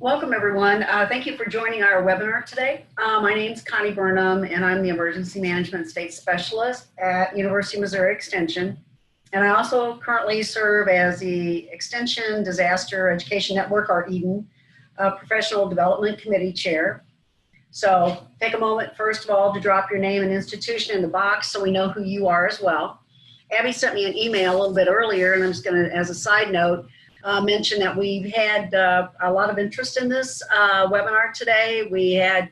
Welcome, everyone. Thank you for joining our webinar today. My name is Connie Burnham, and I'm the Emergency Management State Specialist at University of Missouri Extension. And I also currently serve as the Extension Disaster Education Network, or EDEN, Professional Development Committee Chair. So take a moment, first of all, to drop your name and institution in the box so we know who you are as well. Abby sent me an email a little bit earlier, and I'm just going to, as a side note, mention that we've had a lot of interest in this webinar today. I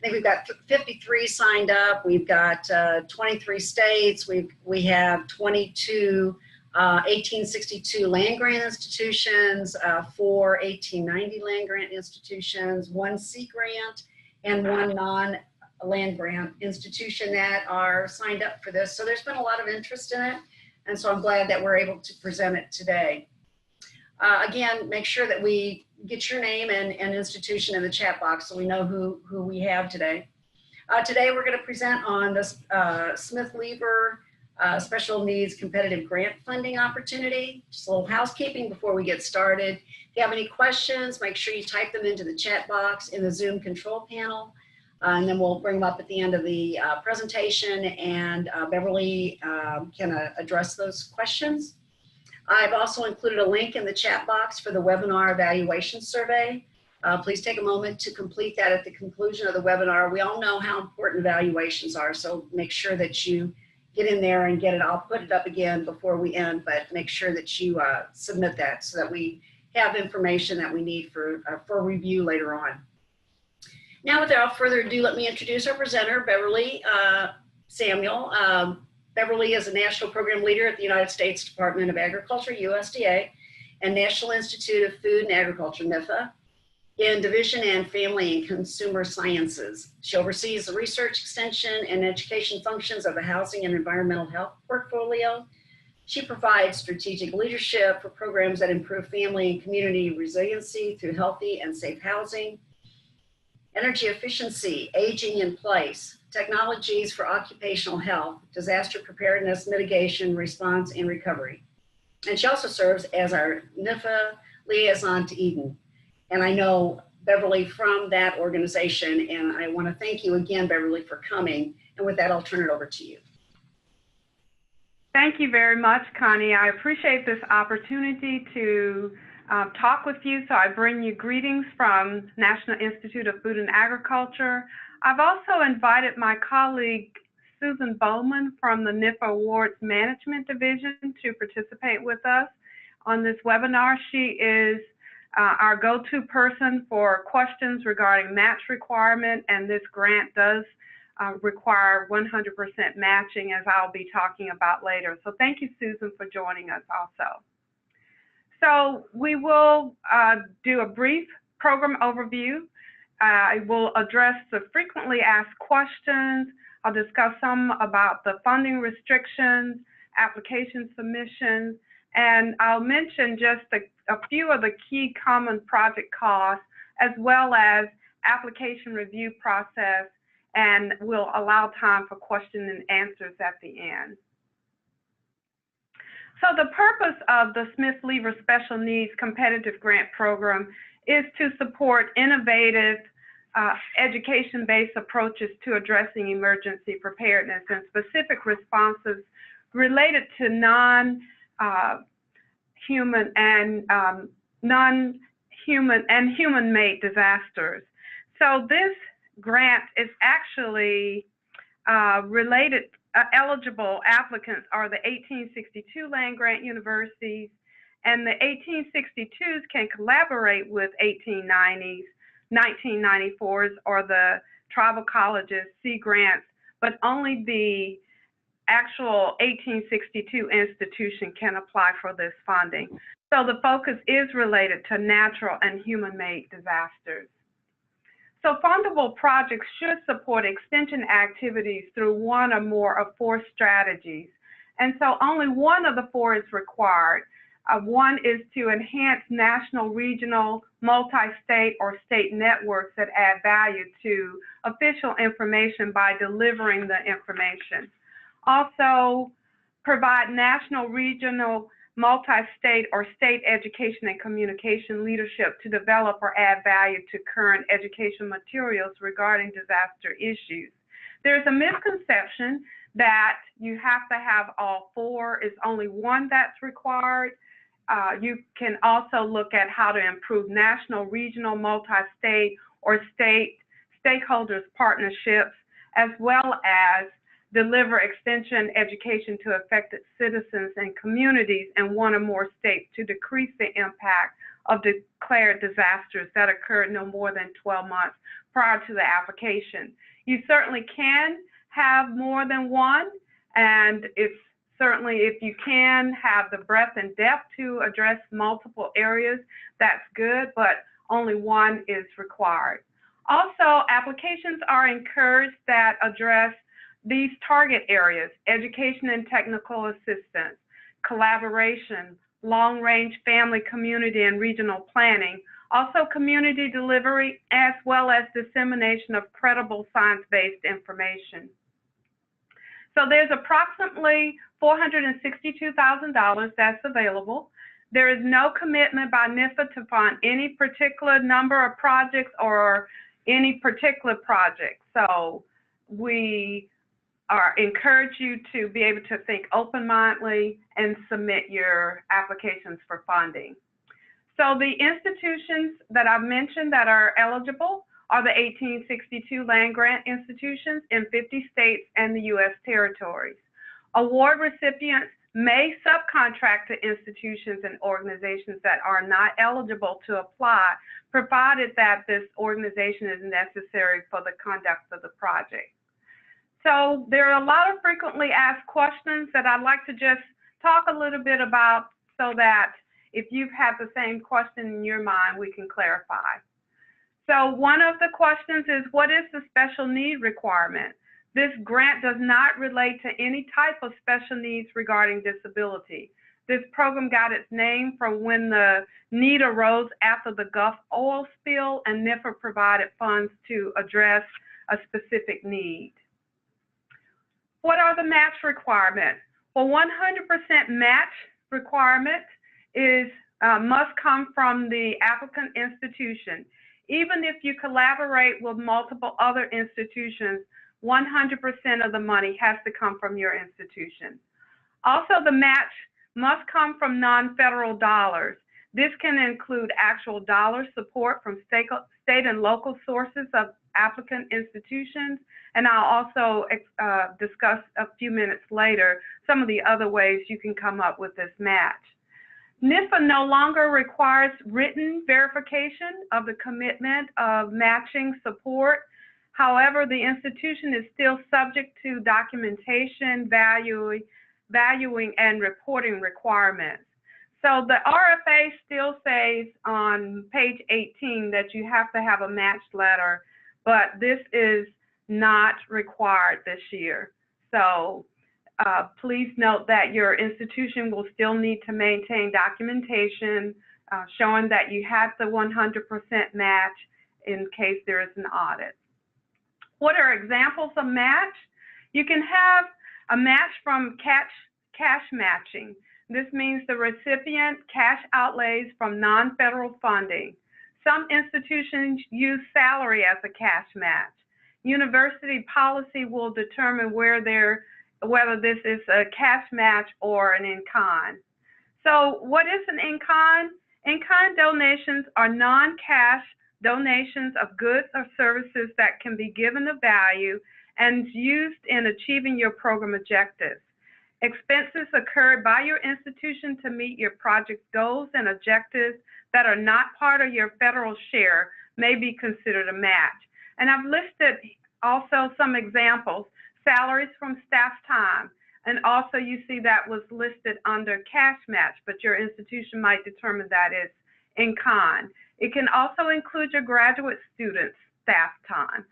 think we've got 53 signed up. We've got 23 states. We have 22 1862 land grant institutions, 4 1890 land grant institutions, 1 Sea grant, and 1 non-land grant institution that are signed up for this. So there's been a lot of interest in it, and so I'm glad that we're able to present it today. Again, make sure that we get your name and institution in the chat box so we know who we have today. Today we're going to present on this Smith-Lever Special Needs Competitive Grant Funding Opportunity. Just a little housekeeping before we get started. If you have any questions, make sure you type them into the chat box in the Zoom control panel. And then we'll bring them up at the end of the presentation, and Beverly can address those questions. I've also included a link in the chat box for the webinar evaluation survey. Please take a moment to complete that at the conclusion of the webinar. We all know how important evaluations are, so make sure that you get in there and get it. I'll put it up again before we end, but make sure that you submit that so that we have information that we need for review later on. Now, without further ado, let me introduce our presenter, Beverly Samuel. Beverly is a national program leader at the United States Department of Agriculture, USDA, and National Institute of Food and Agriculture, NIFA, in Division and Family and Consumer Sciences. She oversees the research, extension, and education functions of the Housing and Environmental Health portfolio. She provides strategic leadership for programs that improve family and community resiliency through healthy and safe housing, energy efficiency, aging in place, technologies for occupational health, disaster preparedness, mitigation, response, and recovery. And she also serves as our NIFA liaison to EDEN. And I know Beverly from that organization, and I want to thank you again, Beverly, for coming. And with that, I'll turn it over to you. Thank you very much, Connie. I appreciate this opportunity to talk with you. So I bring you greetings from National Institute of Food and Agriculture. I've also invited my colleague, Susan Bowman from the NIFA Awards Management Division to participate with us on this webinar. She is our go-to person for questions regarding match requirement, and this grant does require 100% matching, as I'll be talking about later. So thank you, Susan, for joining us also. So we will do a brief program overview. I will address the frequently asked questions. I'll discuss some about the funding restrictions, application submissions, and I'll mention just a few of the key common project costs, as well as application review process, and we'll allow time for questions and answers at the end. So the purpose of the Smith-Lever Special Needs Competitive Grant Program is to support innovative education-based approaches to addressing emergency preparedness and specific responses related to non-human and human-made disasters. So this grant is actually related. Eligible applicants are the 1862 land grant universities, and the 1862s can collaborate with 1890s, 1994s, or the tribal colleges, Sea grants, but only the actual 1862 institution can apply for this funding. So the focus is related to natural and human-made disasters. So fundable projects should support extension activities through one or more of 4 strategies. And so only one of the 4 is required. One is to enhance national, regional, multi-state, or state networks that add value to official information by delivering the information. Also, provide national, regional multi-state or state education and communication leadership to develop or add value to current education materials regarding disaster issues. There's a misconception that you have to have all four. It's only one that's required. You can also look at how to improve national, regional, multi-state, or state stakeholders partnerships, as well as deliver extension education to affected citizens and communities in one or more states to decrease the impact of declared disasters that occurred no more than 12 months prior to the application. You certainly can have more than one, and it's certainly, if you can have the breadth and depth to address multiple areas, that's good, but only one is required. Also, applications are encouraged that address these target areas: education and technical assistance, collaboration, long-range family, community, and regional planning, also community delivery, as well as dissemination of credible science-based information. So there's approximately $462,000 that's available. There is no commitment by NIFA to fund any particular number of projects or any particular project. So we encourage you to be able to think open-mindedly and submit your applications for funding. So the institutions that I've mentioned that are eligible are the 1862 land grant institutions in 50 states and the U.S. territories. Award recipients may subcontract to institutions and organizations that are not eligible to apply, provided that this organization is necessary for the conduct of the project. So there are a lot of frequently asked questions that I'd like to just talk a little bit about, so that if you've had the same question in your mind, we can clarify. So one of the questions is, what is the special need requirement? This grant does not relate to any type of special needs regarding disability. This program got its name from when the need arose after the Gulf oil spill, and NIFA provided funds to address a specific need. What are the match requirements? Well, 100% match requirement must come from the applicant institution. Even if you collaborate with multiple other institutions, 100% of the money has to come from your institution. Also, the match must come from non-federal dollars. This can include actual dollar support from state and local sources of applicant institutions, and I'll also discuss a few minutes later some of the other ways you can come up with this match. NIFA no longer requires written verification of the commitment of matching support. However, the institution is still subject to documentation, valuing, and reporting requirements. So the RFA still says on page 18 that you have to have a matched letter, but this is not required this year. So please note that your institution will still need to maintain documentation showing that you have the 100% match in case there is an audit. What are examples of match? You can have a match from cash matching. This means the recipient cash outlays from non-federal funding. Some institutions use salary as a cash match. University policy will determine whether this is a cash match or an in-kind. So what is an in-kind? In-kind donations are non-cash donations of goods or services that can be given a value and used in achieving your program objectives. Expenses incurred by your institution to meet your project goals and objectives that are not part of your federal share may be considered a match. And I've listed also some examples: salaries from staff time, and also you see that was listed under cash match, but your institution might determine that it's in kind. It can also include your graduate students' staff time,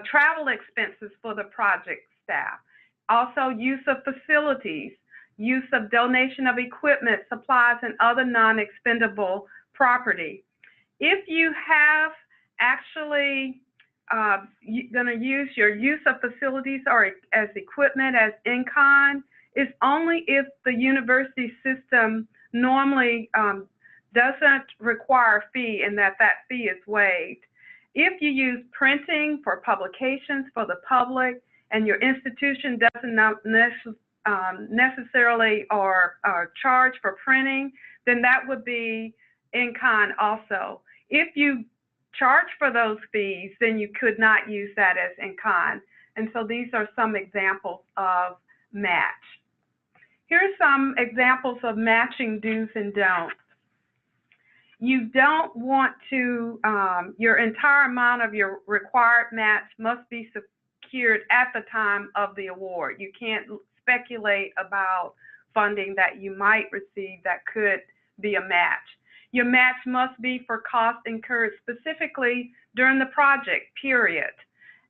travel expenses for the project staff, also use of facilities, use of donation of equipment, supplies, and other non-expendable property. If you have actually going to use your use of facilities or as equipment as in kind, is only if the university system normally doesn't require a fee and that fee is waived. If you use printing for publications for the public and your institution doesn't necessarily or charge for printing, then that would be in kind also. If you charge for those fees, then you could not use that as in kind. And so these are some examples of match. Here are some examples of matching do's and don'ts. You don't want to, your entire amount of your required match must be secured at the time of the award. You can't speculate about funding that you might receive that could be a match. Your match must be for costs incurred specifically during the project, period.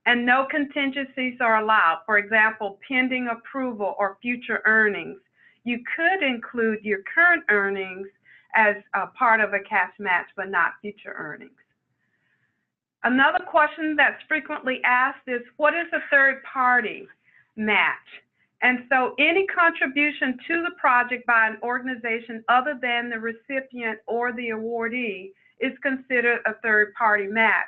And no contingencies are allowed. For example, pending approval or future earnings. You could include your current earnings as a part of a cash match, but not future earnings. Another question that's frequently asked is, what is a third-party match? And so any contribution to the project by an organization other than the recipient or the awardee is considered a third-party match.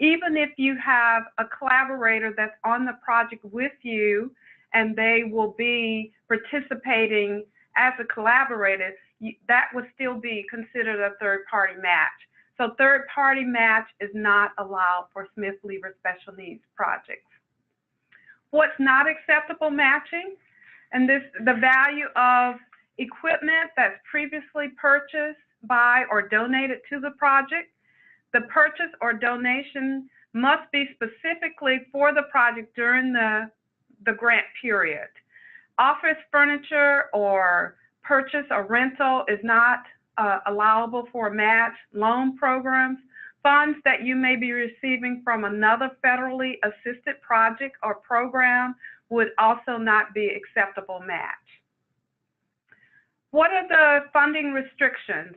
Even if you have a collaborator that's on the project with you and they will be participating as a collaborator, that would still be considered a third-party match. So third-party match is not allowed for Smith-Lever special needs projects. What's not acceptable matching? And this, the value of equipment that's previously purchased by or donated to the project. The purchase or donation must be specifically for the project during the grant period. Office furniture or purchase or rental is not allowable for a match. Loan programs, funds that you may be receiving from another federally assisted project or program would also not be acceptable match. What are the funding restrictions?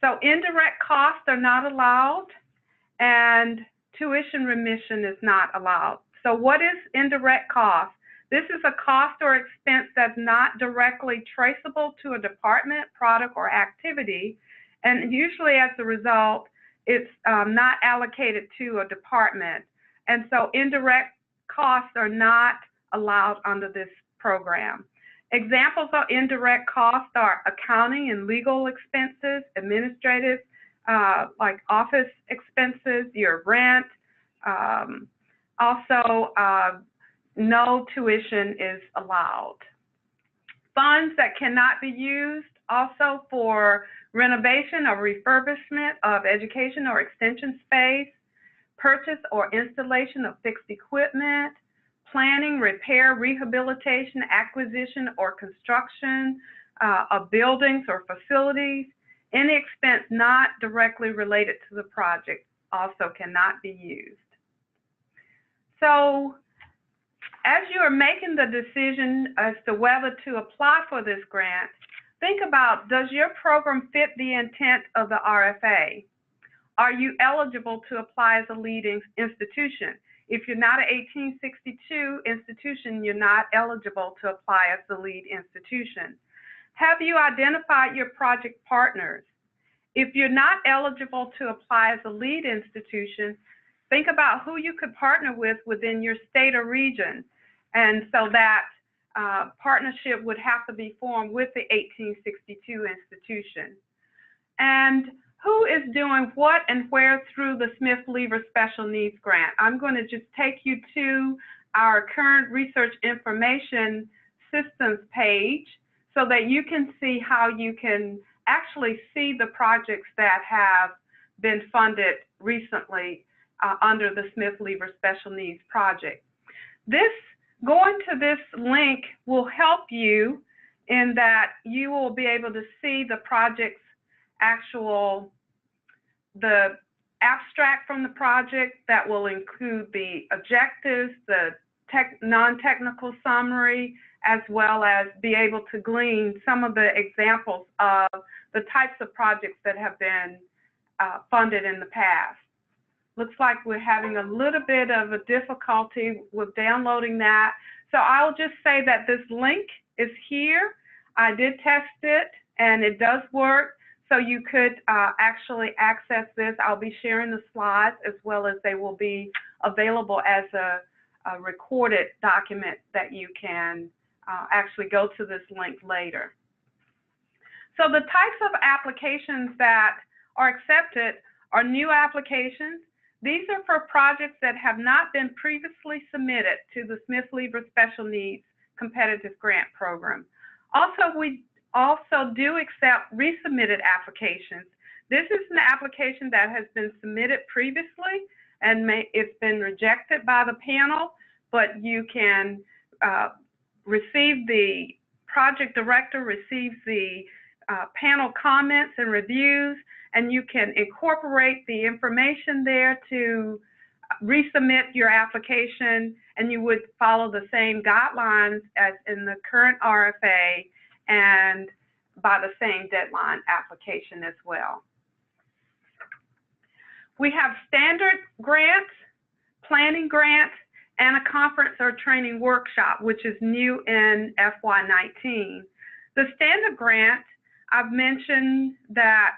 So indirect costs are not allowed and tuition remission is not allowed. So what is indirect cost? This is a cost or expense that's not directly traceable to a department, product, or activity, and usually as a result, it's not allocated to a department. And so indirect costs are not allowed under this program. Examples of indirect costs are accounting and legal expenses, administrative, like office expenses, your rent. Also, no tuition is allowed. Funds that cannot be used also for renovation or refurbishment of education or extension space, purchase or installation of fixed equipment, planning, repair, rehabilitation, acquisition, or construction of buildings or facilities. Any expense not directly related to the project also cannot be used. So, as you are making the decision as to whether to apply for this grant, think about, does your program fit the intent of the RFA? Are you eligible to apply as a lead institution? If you're not an 1862 institution, you're not eligible to apply as the lead institution. Have you identified your project partners? If you're not eligible to apply as a lead institution, think about who you could partner with within your state or region. And so that partnership would have to be formed with the 1862 institution. And who is doing what and where through the Smith-Lever Special Needs Grant? I'm going to just take you to our current research information systems page so that you can see how you can actually see the projects that have been funded recently under the Smith-Lever Special Needs Project. Going to this link will help you in that you will be able to see the project's the abstract from the project that will include the objectives, the non-technical summary, as well as be able to glean some of the examples of the types of projects that have been funded in the past. Looks like we're having a little bit of a difficulty with downloading that. So I'll just say that this link is here. I did test it, and it does work. So you could actually access this. I'll be sharing the slides as well as they will be available as a recorded document that you can actually go to this link later. So the types of applications that are accepted are new applications. These are for projects that have not been previously submitted to the Smith-Lever Special Needs Competitive Grant Program. Also, we also do accept resubmitted applications. This is an application that has been submitted previously and it's been rejected by the panel, but you can receive the project director receives the panel comments and reviews, and you can incorporate the information there to resubmit your application, and you would follow the same guidelines as in the current RFA and by the same deadline application as well. We have standard grants, planning grants, and a conference or training workshop, which is new in FY19. The standard grant, I've mentioned that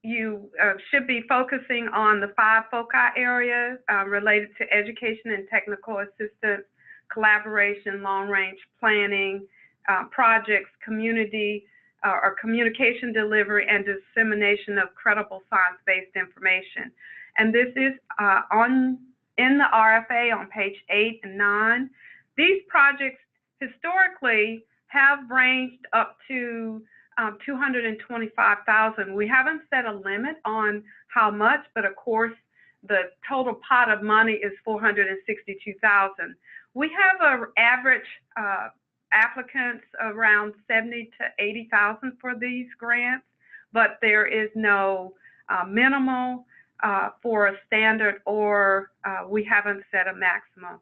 you should be focusing on the 5 foci areas related to education and technical assistance, collaboration, long-range planning, projects, community or communication delivery, and dissemination of credible science-based information. And this is in the RFA on page 8 and 9. These projects historically have ranged up to 225,000. We haven't set a limit on how much, but of course the total pot of money is 462,000. We have an average applicants around 70 to 80,000 for these grants, but there is no minimal for a standard, or we haven't set a maximum.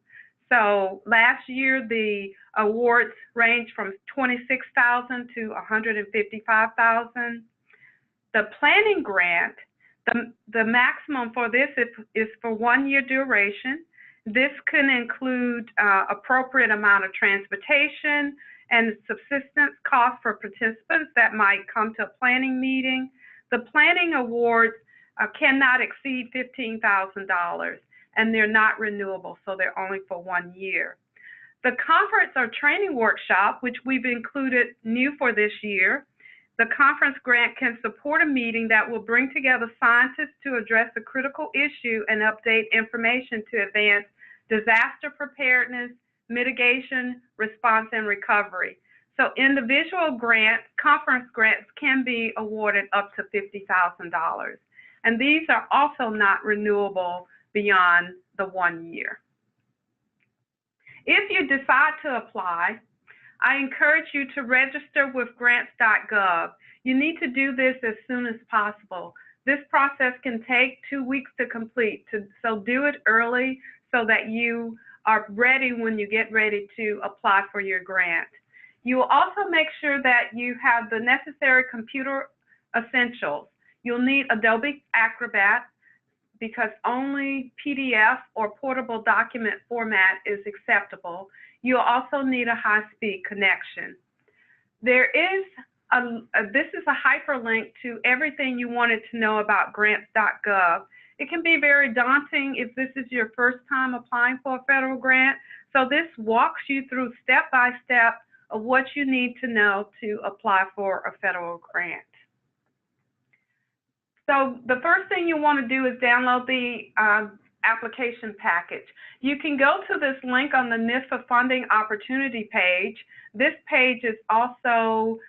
So last year, the awards ranged from 26,000 to 155,000. The planning grant, the maximum for this is for 1-year duration. This can include appropriate amount of transportation and subsistence costs for participants that might come to a planning meeting. The planning awards cannot exceed $15,000. And they're not renewable, so they're only for 1 year. The conference or training workshop, which we've included new for this year, the conference grant can support a meeting that will bring together scientists to address a critical issue and update information to advance disaster preparedness, mitigation, response, and recovery. So individual grants, conference grants can be awarded up to $50,000. And these are also not renewable beyond the 1 year. If you decide to apply, I encourage you to register with grants.gov. You need to do this as soon as possible. This process can take 2 weeks to complete, so do it early so that you are ready when you get ready to apply for your grant. You will also make sure that you have the necessary computer essentials. You'll need Adobe Acrobat, because only PDF or portable document format is acceptable. You'll also need a high-speed connection. There is this is a hyperlink to everything you wanted to know about grants.gov. It can be very daunting if this is your first time applying for a federal grant. So this walks you through step-by-step of what you need to know to apply for a federal grant. So the first thing you want to do is download the application package. You can go to this link on the NIFA funding opportunity page. This page is also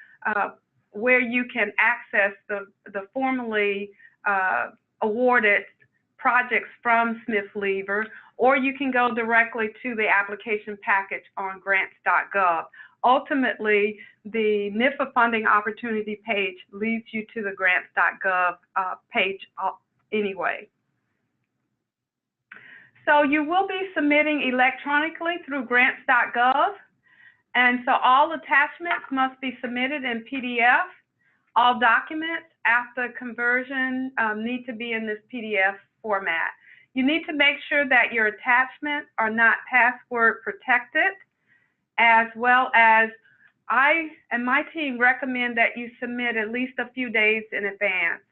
where you can access the formally awarded projects from Smith-Lever, or you can go directly to the application package on grants.gov. Ultimately, the NIFA funding opportunity page leads you to the grants.gov page anyway. So you will be submitting electronically through grants.gov, and so all attachments must be submitted in PDF. All documents after conversion need to be in this PDF format. You need to make sure that your attachments are not password protected. as well as I and my team recommend that you submit at least a few days in advance.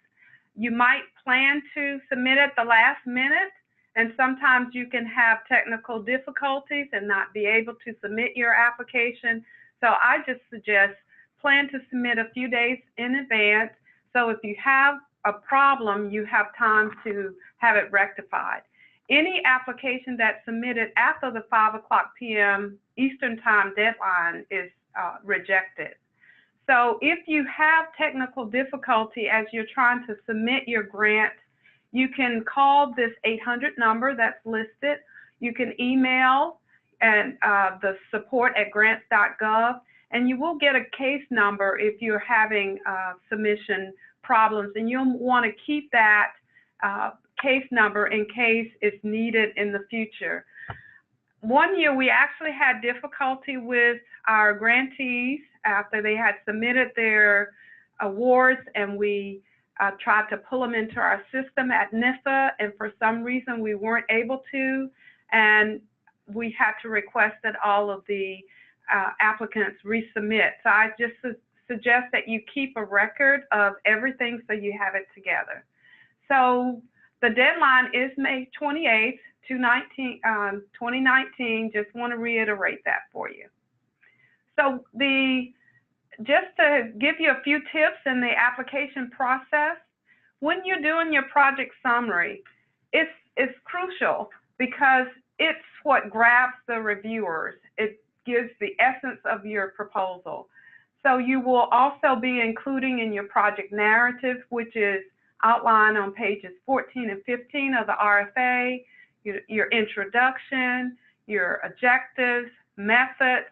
You might plan to submit at the last minute, and sometimes you can have technical difficulties and not be able to submit your application. So I just suggest plan to submit a few days in advance. So if you have a problem, you have time to have it rectified. Any application that's submitted after the 5 p.m. Eastern Time deadline is rejected. So if you have technical difficulty as you're trying to submit your grant, you can call this 800 number that's listed. You can email and the support@grants.gov, and you will get a case number if you're having submission problems, and you'll want to keep that case number in case it's needed in the future. One year we actually had difficulty with our grantees after they had submitted their awards, and we tried to pull them into our system at NIFA, and for some reason we weren't able to, and we had to request that all of the applicants resubmit. So I just suggest that you keep a record of everything so you have it together. So the deadline is May 28th, 2019. Just want to reiterate that for you. So just to give you a few tips in the application process, when you're doing your project summary, it's crucial because it's what grabs the reviewers. It gives the essence of your proposal. So you will also be including in your project narrative, which is outlined on pages 14 and 15 of the RFA, your introduction, your objectives, methods,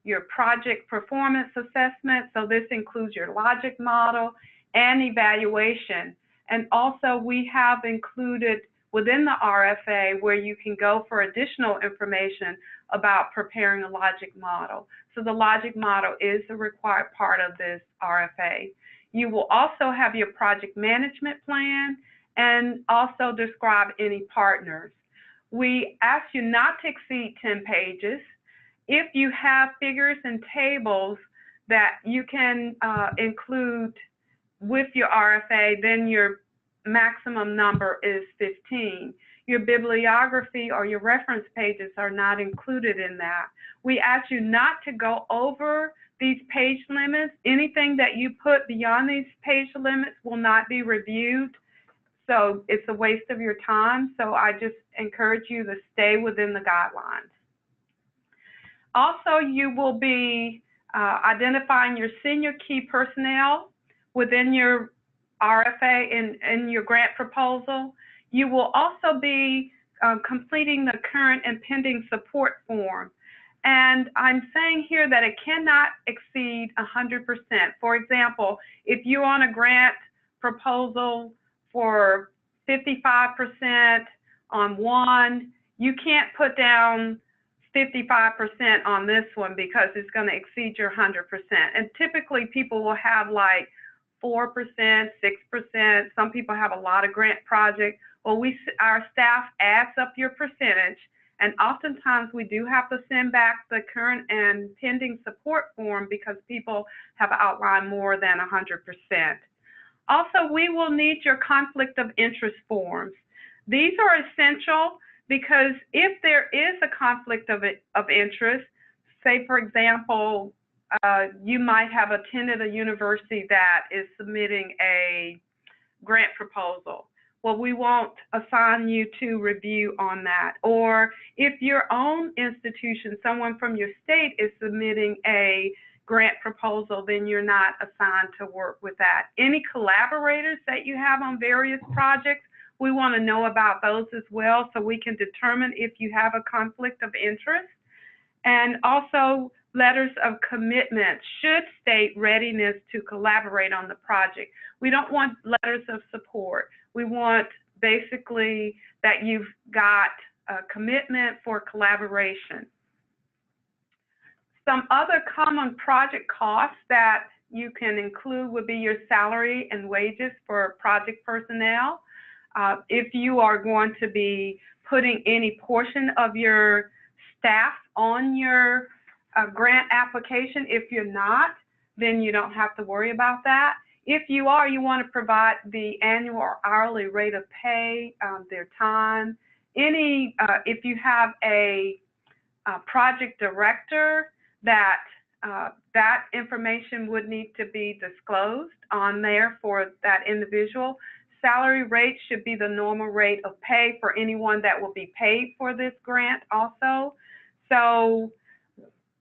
your project performance assessment. So this includes your logic model and evaluation. And also we have included within the RFA where you can go for additional information about preparing a logic model. So the logic model is a required part of this RFA. You will also have your project management plan and also describe any partners. We ask you not to exceed 10 pages. If you have figures and tables that you can include with your RFA, then your maximum number is 15. Your bibliography or your reference pages are not included in that. We ask you not to go over these page limits. Anything that you put beyond these page limits will not be reviewed. So it's a waste of your time. So I just encourage you to stay within the guidelines. Also, you will be identifying your senior key personnel within your RFA in your grant proposal. You will also be completing the current and pending support form. And I'm saying here that it cannot exceed 100%. For example, if you're on a grant proposal for 55% on one, you can't put down 55% on this one because it's going to exceed your 100%. And typically people will have like 4%, 6%. Some people have a lot of grant projects. Well, our staff adds up your percentage, and oftentimes we do have to send back the current and pending support form because people have outlined more than 100%. Also, we will need your conflict of interest forms. These are essential because if there is a conflict of interest, say for example, you might have attended a university that is submitting a grant proposal. Well, we won't assign you to review on that. Or if your own institution, someone from your state is submitting a grant proposal, then you're not assigned to work with that. Any collaborators that you have on various projects, we want to know about those as well so we can determine if you have a conflict of interest. And also, letters of commitment should state readiness to collaborate on the project. We don't want letters of support. We want basically that you've got a commitment for collaboration. Some other common project costs that you can include would be your salary and wages for project personnel. If you are going to be putting any portion of your staff on your grant application. If you're not, then you don't have to worry about that. If you are, you want to provide the annual or hourly rate of pay, their time. If you have a project director, that information would need to be disclosed on there for that individual. Salary rate should be the normal rate of pay for anyone that will be paid for this grant also. So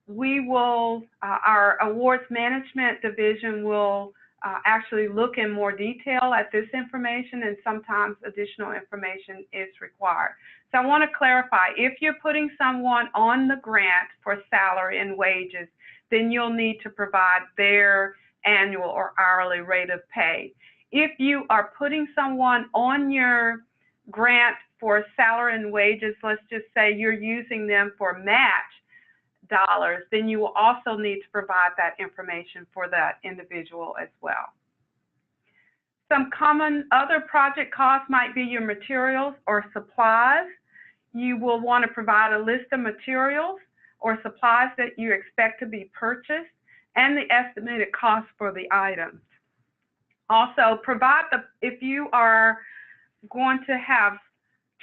we will, our awards management division will actually look in more detail at this information, and sometimes additional information is required. So I want to clarify, if you're putting someone on the grant for salary and wages, then you'll need to provide their annual or hourly rate of pay. If you are putting someone on your grant for salary and wages, let's just say you're using them for match dollars, then you will also need to provide that information for that individual as well. Some common other project costs might be your materials or supplies. You will want to provide a list of materials or supplies that you expect to be purchased and the estimated cost for the items. Also, if you are going to have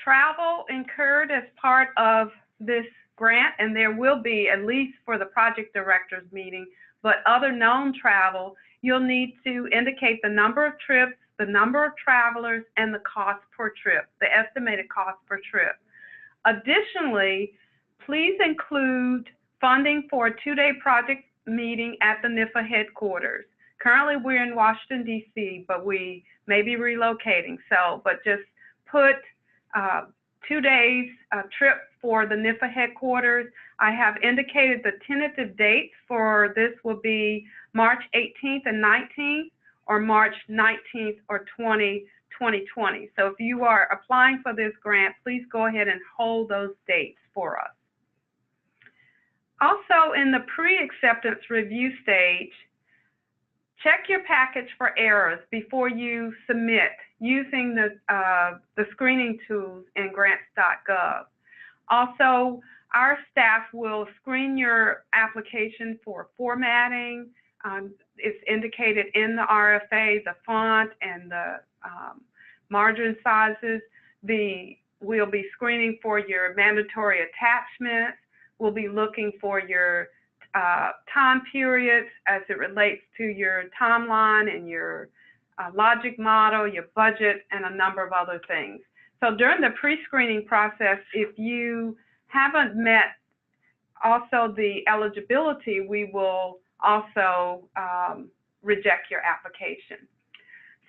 travel incurred as part of this grant, and there will be, at least for the project directors meeting, but other known travel, you'll need to indicate the number of trips, the number of travelers, and the cost per trip, the estimated cost per trip. Additionally, please include funding for a 2-day project meeting at the NIFA headquarters. Currently, we're in Washington, D.C., but we may be relocating. But just put 2 days trip for the NIFA headquarters. I have indicated the tentative dates for this will be March 18th and 19th, or March 19th or 2020. So if you are applying for this grant, please go ahead and hold those dates for us. Also, in the pre-acceptance review stage, check your package for errors before you submit using the screening tools in grants.gov. Also, our staff will screen your application for formatting. It's indicated in the RFA, the font and the margin sizes. We'll be screening for your mandatory attachments. We'll be looking for your time periods as it relates to your timeline and your logic model, your budget, and a number of other things. So during the pre-screening process, if you haven't met also the eligibility, we will also reject your application.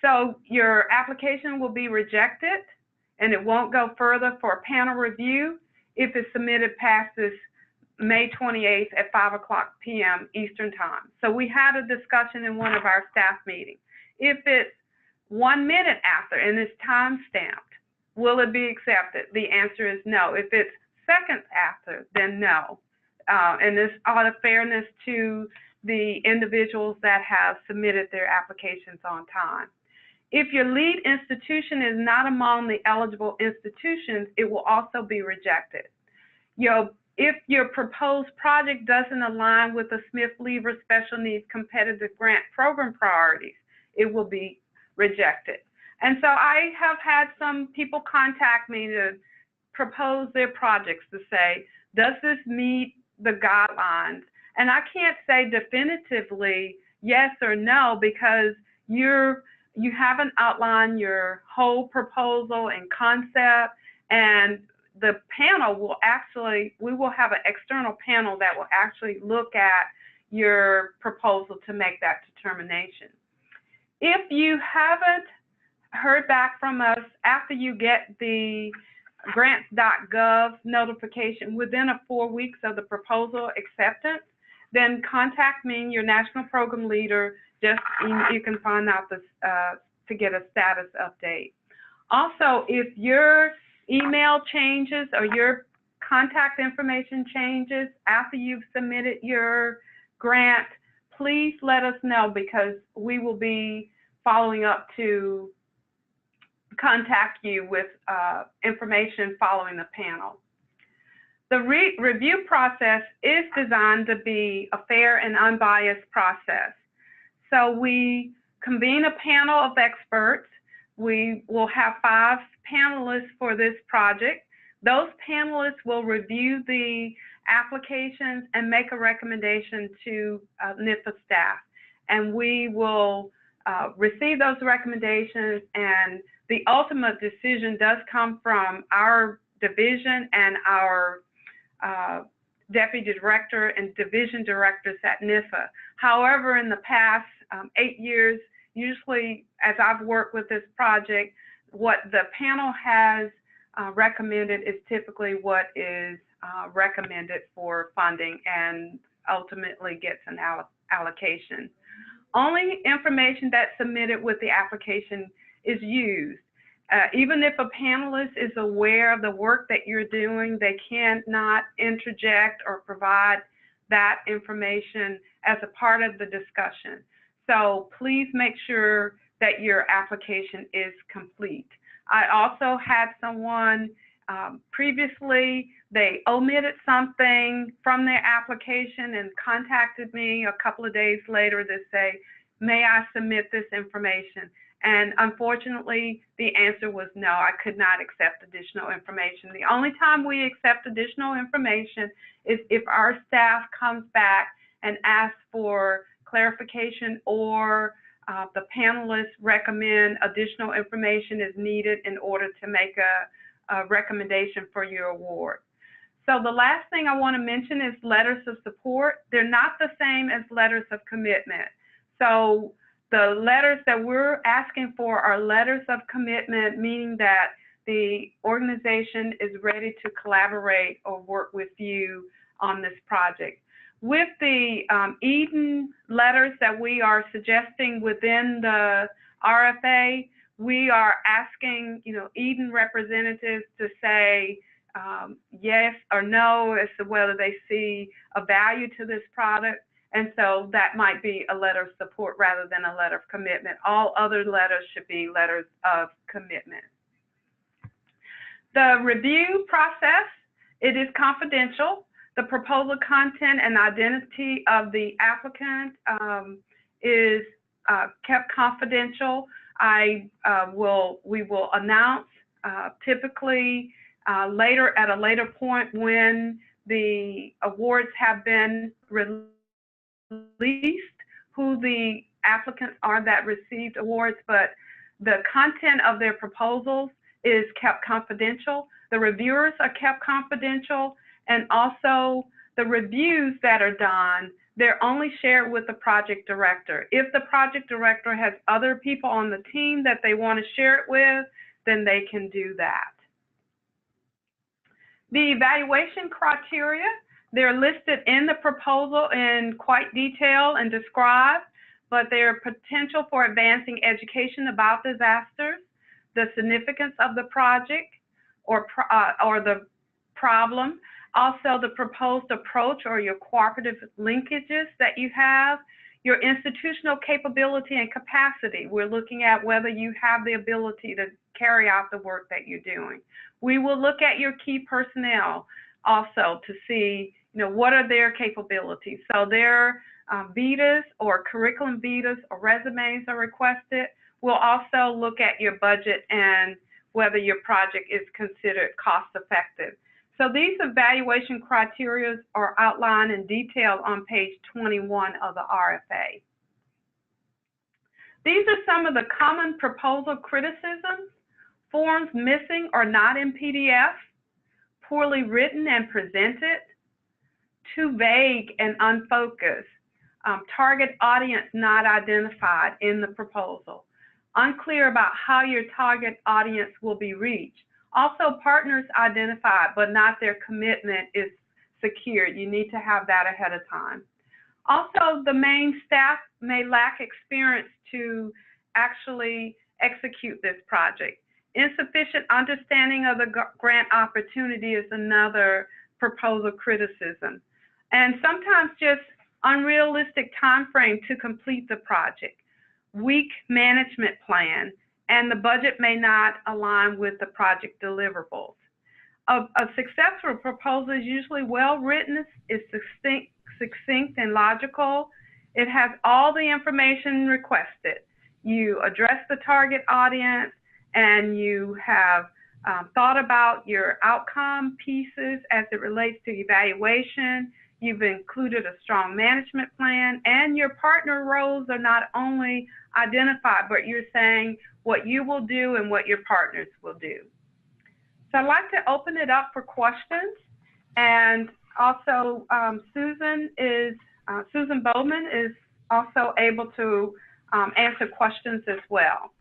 So your application will be rejected and it won't go further for panel review if it's submitted past this May 28th at 5 p.m. Eastern Time. So we had a discussion in one of our staff meetings. If it's 1 minute after and it's time stamped, will it be accepted? The answer is no. If it's seconds after, then no. And this out of fairness to the individuals that have submitted their applications on time. If your lead institution is not among the eligible institutions, it will also be rejected. If your proposed project doesn't align with the Smith-Lever Special Needs Competitive Grant Program priorities, it will be rejected. And so I have had some people contact me to propose their projects to say, does this meet the guidelines? And I can't say definitively yes or no, because you haven't outlined your whole proposal and concept, and the panel will actually, we will have an external panel that will actually look at your proposal to make that determination. If you haven't heard back from us after you get the grants.gov notification within 4 weeks of the proposal acceptance, then contact me, your national program leader. You can find out this to get a status update. Also, if your email changes or your contact information changes after you've submitted your grant, please let us know, because we will be following up to contact you with information following the panel. The review process is designed to be a fair and unbiased process. So we convene a panel of experts. We will have 5 panelists for this project. Those panelists will review the applications and make a recommendation to NIFA staff. And we will receive those recommendations, and the ultimate decision does come from our division and our deputy director and division directors at NIFA. However, in the past 8 years, usually as I've worked with this project, what the panel has recommended is typically what is recommended for funding and ultimately gets an allocation. Only information that's submitted with the application is used. Even if a panelist is aware of the work that you're doing, they cannot interject or provide that information as a part of the discussion. So please make sure that your application is complete. I also had someone previously, they omitted something from their application and contacted me a couple of days later to say, may I submit this information? And unfortunately, the answer was no, I could not accept additional information. The only time we accept additional information is if our staff comes back and asks for clarification, or the panelists recommend additional information is needed in order to make a recommendation for your award. So the last thing I want to mention is letters of support. They're not the same as letters of commitment. So the letters that we're asking for are letters of commitment, meaning that the organization is ready to collaborate or work with you on this project. With the Eden letters that we are suggesting within the RFA, we are asking, Eden representatives to say yes or no as to whether they see a value to this product. And so that might be a letter of support rather than a letter of commitment. All other letters should be letters of commitment. The review process, it is confidential. The proposal content and identity of the applicant is kept confidential. We will announce typically at a later point when the awards have been released, who the applicants are that received awards, but the content of their proposals is kept confidential. The reviewers are kept confidential, and also the reviews that are done, they're only shared with the project director. If the project director has other people on the team that they want to share it with, then they can do that. The evaluation criteria, they're listed in the proposal in quite detail and described, but their potential for advancing education about disasters, the significance of the project or the problem, also the proposed approach or your cooperative linkages that you have, your institutional capability and capacity. We're looking at whether you have the ability to carry out the work that you're doing. We will look at your key personnel also to see, what are their capabilities. So their vitas or curriculum vitas or resumes are requested. We'll also look at your budget and whether your project is considered cost effective. So these evaluation criteria are outlined in detail on page 21 of the RFA. These are some of the common proposal criticisms: forms missing or not in PDF, poorly written and presented, too vague and unfocused, target audience not identified in the proposal, unclear about how your target audience will be reached. Also, partners identified, but not their commitment is secured. You need to have that ahead of time. Also, the main staff may lack experience to actually execute this project. Insufficient understanding of the grant opportunity is another proposal criticism. And sometimes just unrealistic time frame to complete the project. Weak management plan, and the budget may not align with the project deliverables. A successful proposal is usually well written, is succinct and logical. It has all the information requested. You address the target audience, and you have thought about your outcome pieces as it relates to evaluation. You've included a strong management plan, and your partner roles are not only identified, but you're saying what you will do and what your partners will do. So I'd like to open it up for questions, and also Susan Bowman is also able to answer questions as well.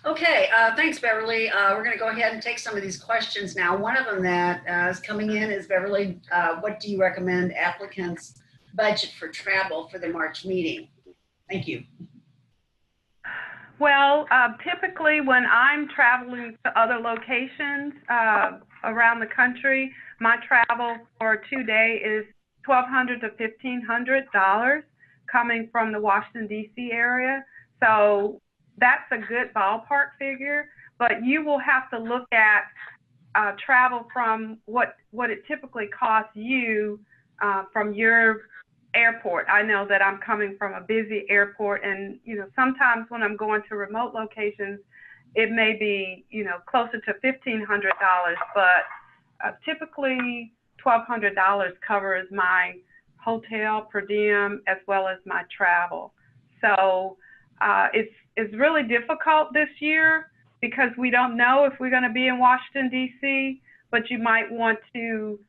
Okay, thanks, Beverly. We're going to go ahead and take some of these questions now. One of them that is coming in is, Beverly, what do you recommend applicants budget for travel for the March meeting? Thank you. Well, typically when I'm traveling to other locations around the country, my travel for 2 days is $1,200 to $1,500 coming from the Washington, D.C. area. So that's a good ballpark figure, but you will have to look at travel from what it typically costs you from your airport. I know that I'm coming from a busy airport, and sometimes when I'm going to remote locations, it may be closer to $1,500, but typically $1,200 covers my hotel per diem as well as my travel. So it's really difficult this year because we don't know if we're going to be in Washington, D.C., but you might want to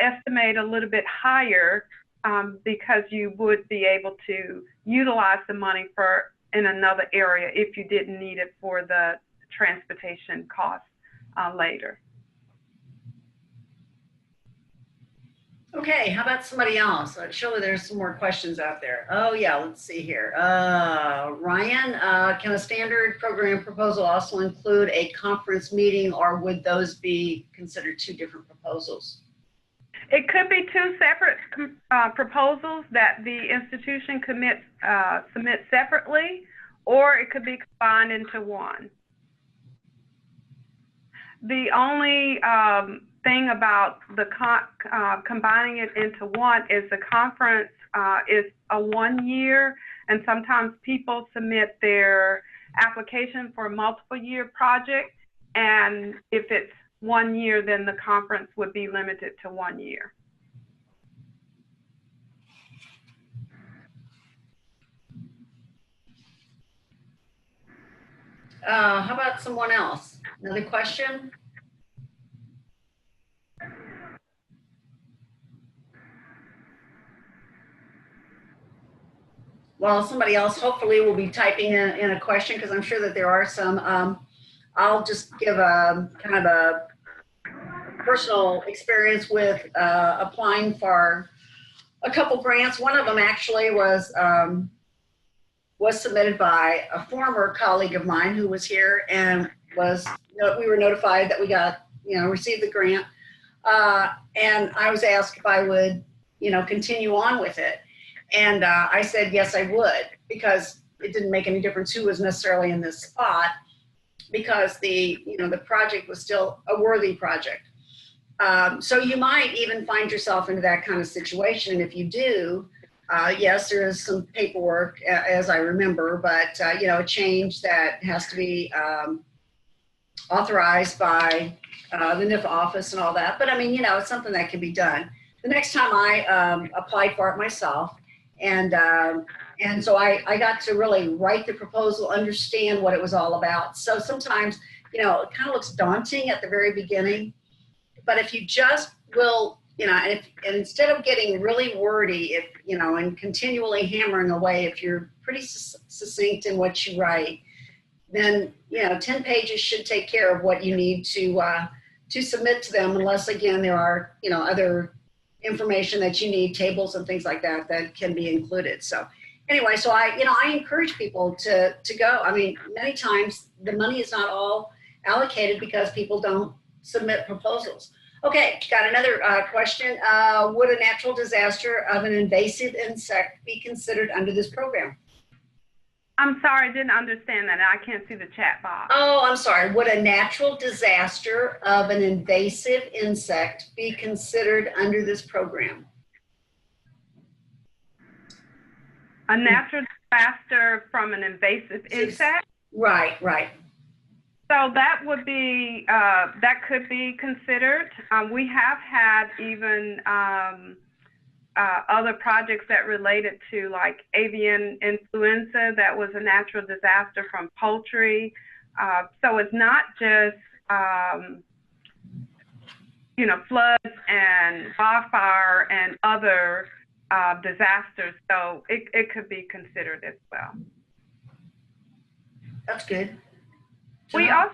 estimate a little bit higher because you would be able to utilize the money in another area if you didn't need it for the transportation costs later. Okay, how about somebody else? Surely there's some more questions out there. Oh yeah, let's see here. Ryan, can a standard program proposal also include a conference meeting, or would those be considered two different proposals? It could be two separate proposals that the institution submits separately, or it could be combined into one. The only thing about the combining it into one is the conference is a 1 year, and sometimes people submit their application for a multiple year project, and if it's 1 year, then the conference would be limited to 1 year. How about someone else? Another question? Well, somebody else hopefully will be typing in a question, because I'm sure that there are some. I'll just give a kind of a personal experience with applying for a couple grants. One of them actually was submitted by a former colleague of mine who was here, and we were notified that we got, received the grant. And I was asked if I would, continue on with it. And I said, yes, I would, because it didn't make any difference who was necessarily in this spot, because the project was still a worthy project. So you might even find yourself into that kind of situation. And if you do, yes, there is some paperwork, as I remember, but, a change that has to be authorized by the NIFA office and all that. But I mean, it's something that can be done. The next time I applied for it myself, and so I got to really write the proposal, understand what it was all about. So sometimes, it kind of looks daunting at the very beginning, but if you just will, and instead of getting really wordy, and continually hammering away, if you're pretty succinct in what you write, then 10 pages should take care of what you need to submit to them, unless again there are other information that you need, tables and things like that can be included. So anyway, so I encourage people to go. I mean, many times the money is not all allocated because people don't submit proposals. Okay, got another question. Would a natural disaster of an invasive insect be considered under this program? I'm sorry, I didn't understand that. I can't see the chat box. Oh, I'm sorry. Would a natural disaster of an invasive insect be considered under this program? A natural disaster from an invasive insect? Right, right. So that would be, that could be considered. We have had even other projects that related to like avian influenza that was a natural disaster from poultry. So it's not just, you know, floods and wildfire and other disasters. So it could be considered as well. That's good. We also,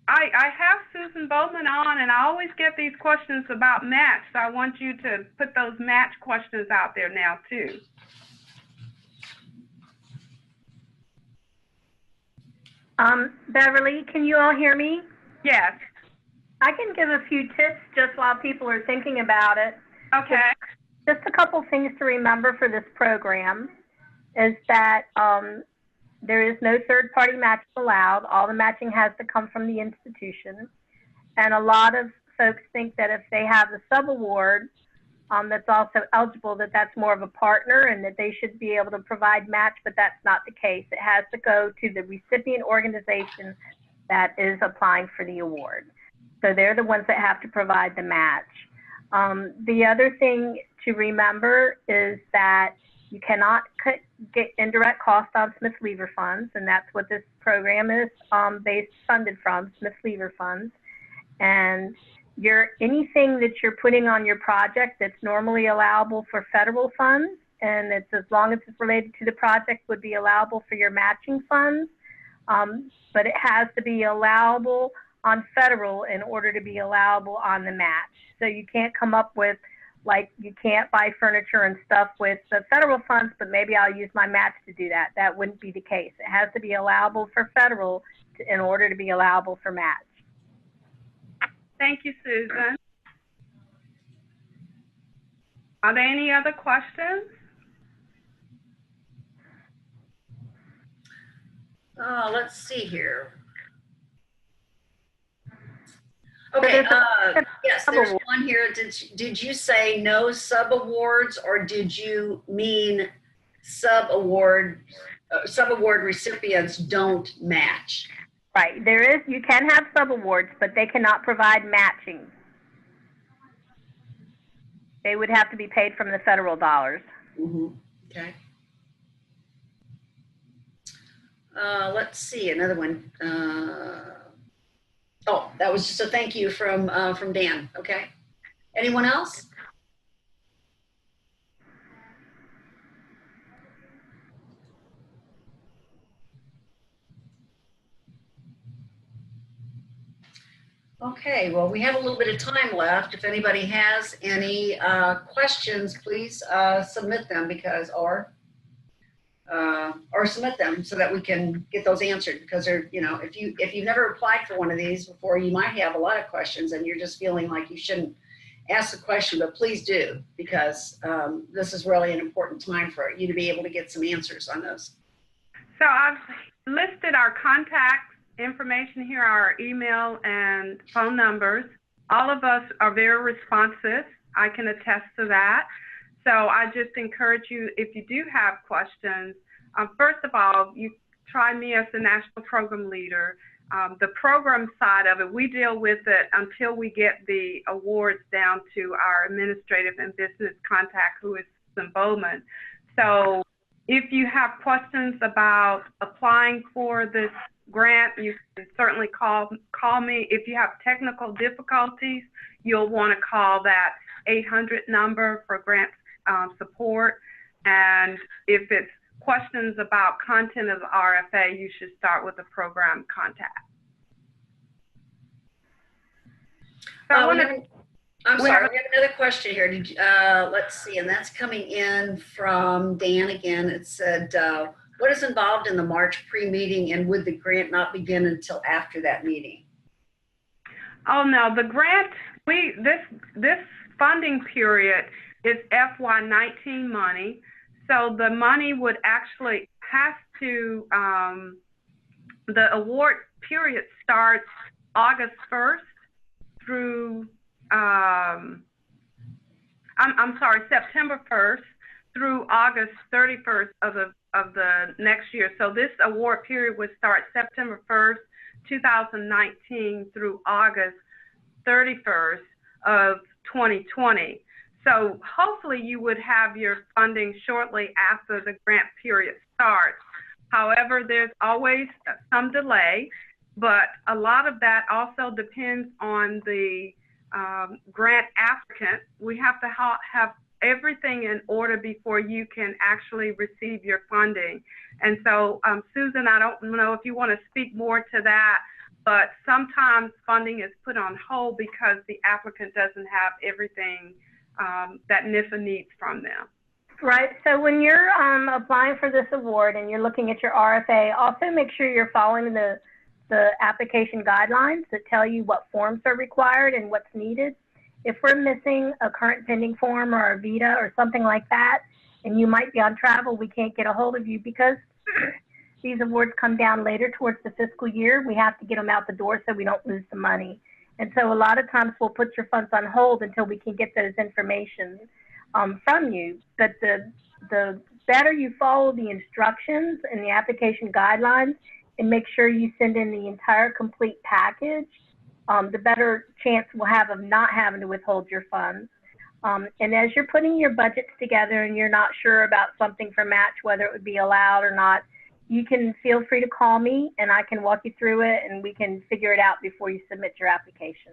I have Susan Bowman on, and I always get these questions about match. So I want you to put those match questions out there now too. Beverly, can you all hear me? Yes. I can give a few tips just while people are thinking about it. Okay. Just a couple things to remember for this program is that there is no third-party matching allowed. All the matching has to come from the institution. And a lot of folks think that if they have a subaward that's also eligible, that that's more of a partner and that they should be able to provide match, but that's not the case. It has to go to the recipient organization that is applying for the award. So they're the ones that have to provide the match. The other thing to remember is that you cannot get indirect cost on Smith-Lever funds, and that's what this program is funded from, Smith-Lever funds. And anything that you're putting on your project that's normally allowable for federal funds, and it's as long as it's related to the project, would be allowable for your matching funds. But it has to be allowable on federal in order to be allowable on the match. So you can't come up with, like, you can't buy furniture and stuff with the federal funds, but maybe I'll use my match to do that. That wouldn't be the case. It has to be allowable for federal in order to be allowable for match. Thank you, Susan. Are there any other questions? Let's see here. Okay, yes, there's one here. Did you say no sub-awards, or did you mean sub-award recipients don't match? Right, you can have sub-awards, but they cannot provide matching. They would have to be paid from the federal dollars. Mm-hmm. Okay. Let's see, another one. Oh, that was just a thank you from Dan. Okay. Anyone else? Okay, well, we have a little bit of time left. If anybody has any questions, please submit them or submit them so that we can get those answered, because they're, you know, if you've never applied for one of these before, you might have a lot of questions and you're just feeling like you shouldn't ask the question, but please do, because this is really an important time for you to be able to get some answers on those. So I've listed our contact information here, our email and phone numbers. All of us are very responsive. I can attest to that. So I just encourage you, if you do have questions, first of all, you try me as the national program leader. The program side of it, we deal with it until we get the awards down to our administrative and business contact, who is Susan Bowman. So if you have questions about applying for this grant, you can certainly call me. If you have technical difficulties, you'll want to call that 800 number for grant support. And if it's questions about content of the RFA, you should start with the program contact. So we have another question here. Let's see, and that's coming in from Dan again. It said, what is involved in the March pre-meeting, and would the grant not begin until after that meeting? Oh no, the grant, this funding period is FY19 money. So the money would actually to, the award period starts August 1st through, I'm sorry, September 1st through August 31st of the next year. So this award period would start September 1st, 2019 through August 31st of 2020. So hopefully you would have your funding shortly after the grant period starts. However, there's always some delay, but a lot of that also depends on the grant applicant. We have to have everything in order before you can actually receive your funding. And so, Susan, I don't know if you want to speak more to that, but sometimes funding is put on hold because the applicant doesn't have everything that NIFA needs from them. Right. So when you're applying for this award and you're looking at your RFA, also make sure you're following the application guidelines that tell you what forms are required and what's needed. If we're missing a current pending form or a VITA or something like that, and you might be on travel, we can't get a hold of you because these awards come down later towards the fiscal year. We have to get them out the door so we don't lose the money. And so a lot of times we'll put your funds on hold until we can get those information from you. But the better you follow the instructions and the application guidelines and make sure you send in the entire complete package, the better chance we'll have of not having to withhold your funds. And as you're putting your budgets together and you're not sure about something for match, whether it would be allowed or not, you can feel free to call me and I can walk you through it and we can figure it out before you submit your application.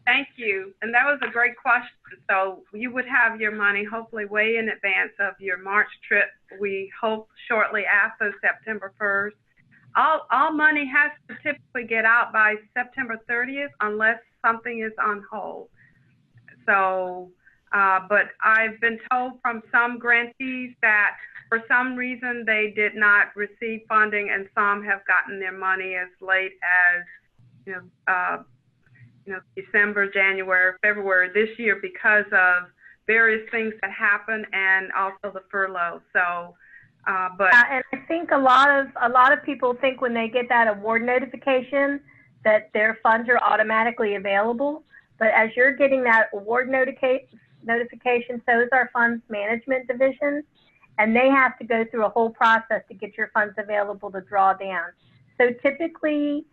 Thank you. And that was a great question. So you would have your money hopefully way in advance of your March trip. We hope shortly after September 1st. All money has to typically get out by September 30th unless something is on hold. So, but I've been told from some grantees that for some reason they did not receive funding, and some have gotten their money as late as December, January, February this year because of various things that happen and also the furlough. So, and I think a lot of people think when they get that award notification that their funds are automatically available. But as you're getting that award notification, so is our funds management division, and they have to go through a whole process to get your funds available to draw down. So typically,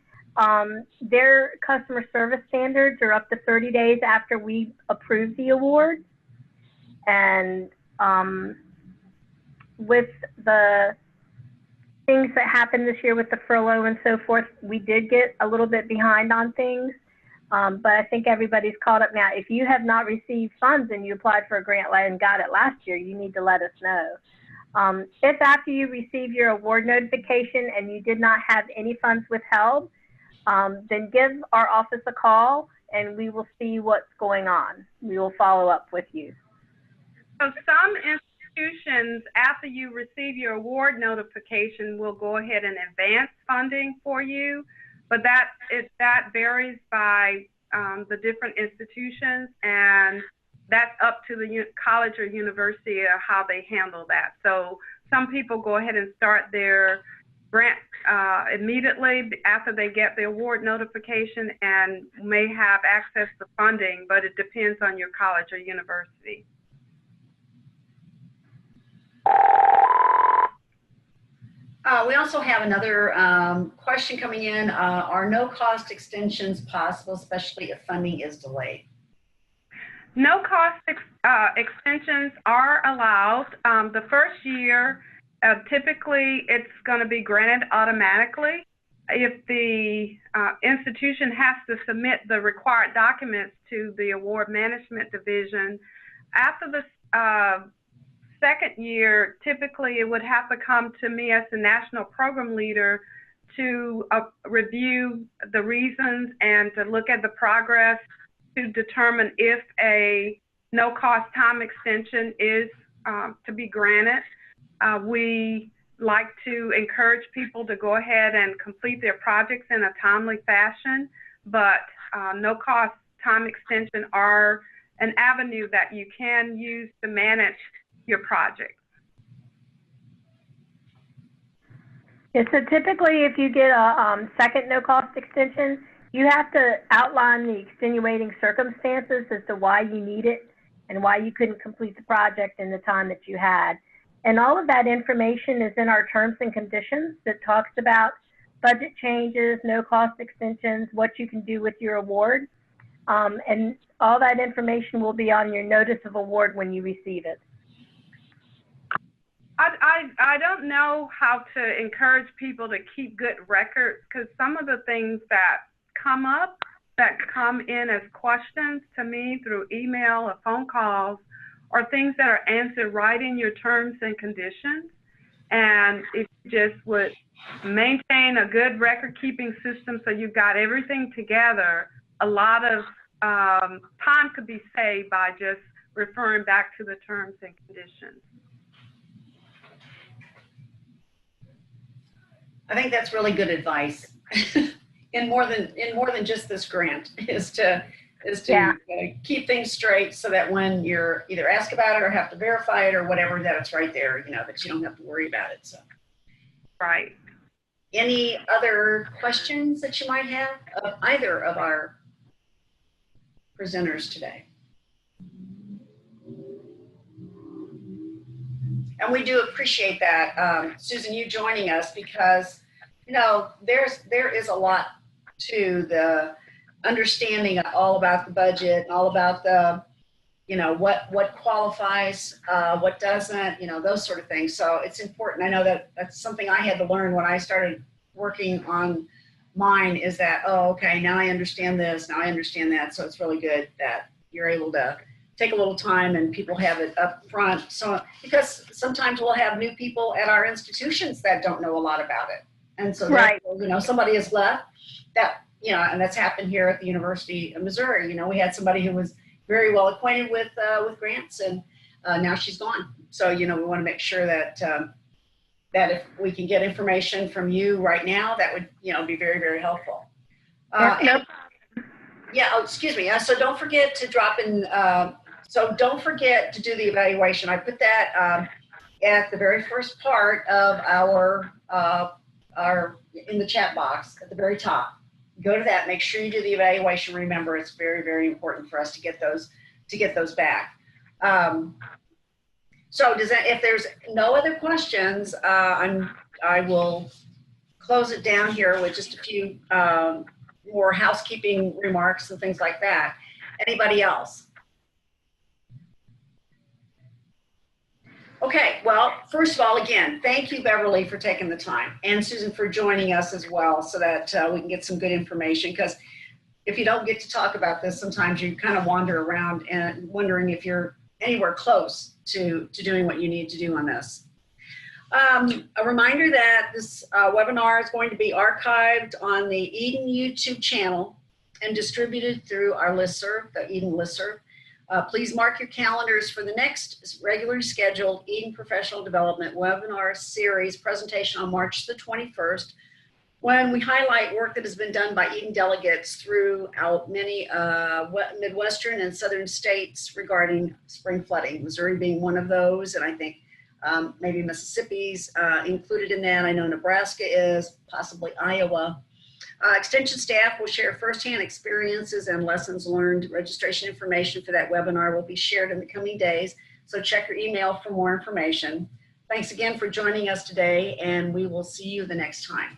their customer service standards are up to 30 days after we approve the award. And with the things that happened this year with the furlough and so forth, we did get a little bit behind on things. But I think everybody's caught up now. If you have not received funds and you applied for a grant and got it last year, you need to let us know. If after you receive your award notification and you did not have any funds withheld, then give our office a call and we will see what's going on. We will follow up with you. So some institutions, after you receive your award notification, will go ahead and advance funding for you. But that varies by the different institutions, and that's up to the college or university or how they handle that. So some people go ahead and start their grant immediately after they get the award notification and may have access to funding, but it depends on your college or university. We also have another question coming in. Are no-cost extensions possible, especially if funding is delayed? No-cost extensions are allowed. The first year, typically, it's going to be granted automatically. If the institution has to submit the required documents to the award management division, after the second year, typically it would have to come to me as the national program leader to review the reasons and to look at the progress to determine if a no-cost time extension is to be granted. We like to encourage people to go ahead and complete their projects in a timely fashion, but no-cost time extension are an avenue that you can use to manage your project. Yeah, so typically if you get a second no-cost extension, you have to outline the extenuating circumstances as to why you need it and why you couldn't complete the project in the time that you had. And all of that information is in our terms and conditions that talks about budget changes, no-cost extensions, what you can do with your award. And all that information will be on your notice of award when you receive it. I don't know how to encourage people to keep good records, because some of the things that come up, that come in as questions to me through email or phone calls, are things that are answered right in your terms and conditions. And if you just would maintain a good record keeping system so you've got everything together, a lot of time could be saved by just referring back to the terms and conditions. I think that's really good advice. in more than just this grant is to keep things straight so that when you're either asked about it or have to verify it or whatever, that it's right there, you know, that you don't have to worry about it. So, right. Any other questions that you might have of either of our presenters today? And we do appreciate that, Susan, you joining us, because, you know, there is a lot to the understanding all about the budget and all about the, you know, what qualifies, what doesn't, you know, those sort of things. So it's important. I know that that's something I had to learn when I started working on mine, is that, oh, okay, now I understand this, now I understand that. So it's really good that you're able to take a little time and people have it up front. So, because sometimes we'll have new people at our institutions that don't know a lot about it. And so, right, you know, somebody has left that, you know, and that's happened here at the University of Missouri. You know, we had somebody who was very well acquainted with grants, and now she's gone. So, you know, we want to make sure that that if we can get information from you right now, that would, you know, be very, very helpful. Yeah, oh, excuse me. So don't forget to drop in. So don't forget to do the evaluation. I put that at the very first part of our in the chat box at the very top. Go to that. Make sure you do the evaluation. Remember, it's very, very important for us to get those back. So does that? If there's no other questions, I will close it down here with just a few more housekeeping remarks and things like that. Anybody else? Okay, well, first of all, again, thank you, Beverly, for taking the time, and Susan for joining us as well, so that we can get some good information, because if you don't get to talk about this, sometimes you kind of wander around and wondering if you're anywhere close to doing what you need to do on this. A reminder that this webinar is going to be archived on the Eden YouTube channel and distributed through our listserv, the Eden listserv. Please mark your calendars for the next regularly scheduled Eden Professional Development webinar series presentation on March the 21st, when we highlight work that has been done by Eden delegates throughout many Midwestern and Southern states regarding spring flooding, Missouri being one of those, and I think maybe Mississippi's included in that. I know Nebraska is, possibly Iowa. Extension staff will share firsthand experiences and lessons learned. Registration information for that webinar will be shared in the coming days, so check your email for more information. Thanks again for joining us today, and we will see you the next time.